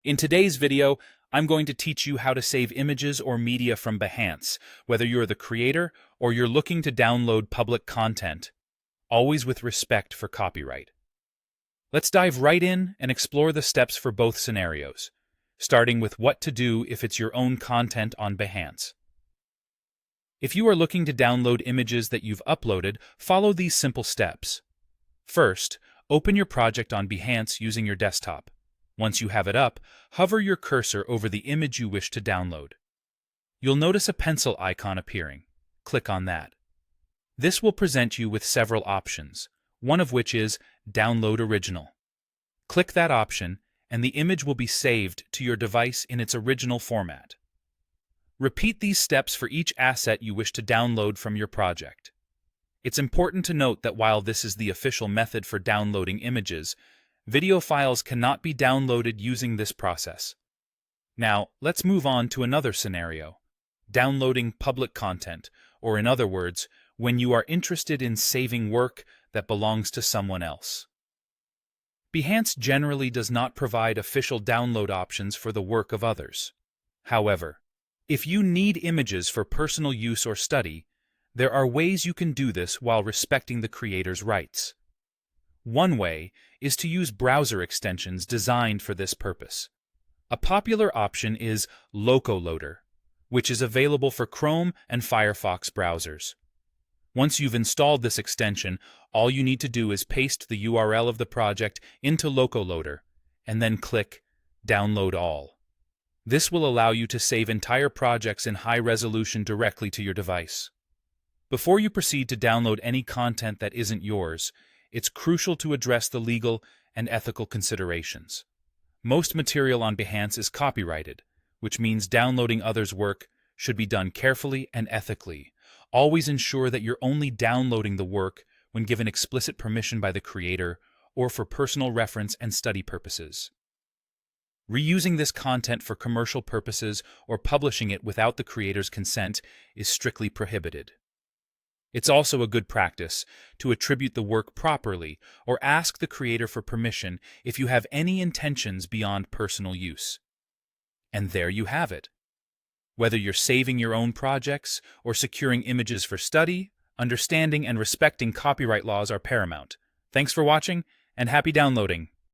In today's video, I'm going to teach you how to save images or media from Behance, whether you're the creator or you're looking to download public content, always with respect for copyright. Let's dive right in and explore the steps for both scenarios, starting with what to do if it's your own content on Behance. If you are looking to download images that you've uploaded, follow these simple steps. First, open your project on Behance using your desktop. Once you have it up, hover your cursor over the image you wish to download. You'll notice a pencil icon appearing. Click on that. This will present you with several options, one of which is Download Original. Click that option, and the image will be saved to your device in its original format. Repeat these steps for each asset you wish to download from your project. It's important to note that while this is the official method for downloading images, video files cannot be downloaded using this process. Now, let's move on to another scenario: downloading public content, or in other words, when you are interested in saving work that belongs to someone else. Behance generally does not provide official download options for the work of others. However, if you need images for personal use or study, there are ways you can do this while respecting the creator's rights. One way is to use browser extensions designed for this purpose. A popular option is Locoloader, which is available for Chrome and Firefox browsers. Once you've installed this extension, all you need to do is paste the URL of the project into Locoloader, and then click Download All. This will allow you to save entire projects in high resolution directly to your device. Before you proceed to download any content that isn't yours, it's crucial to address the legal and ethical considerations. Most material on Behance is copyrighted, which means downloading others' work should be done carefully and ethically. Always ensure that you're only downloading the work when given explicit permission by the creator or for personal reference and study purposes. Reusing this content for commercial purposes or publishing it without the creator's consent is strictly prohibited. It's also a good practice to attribute the work properly or ask the creator for permission if you have any intentions beyond personal use. And there you have it. Whether you're saving your own projects or securing images for study, understanding and respecting copyright laws are paramount. Thanks for watching, and happy downloading!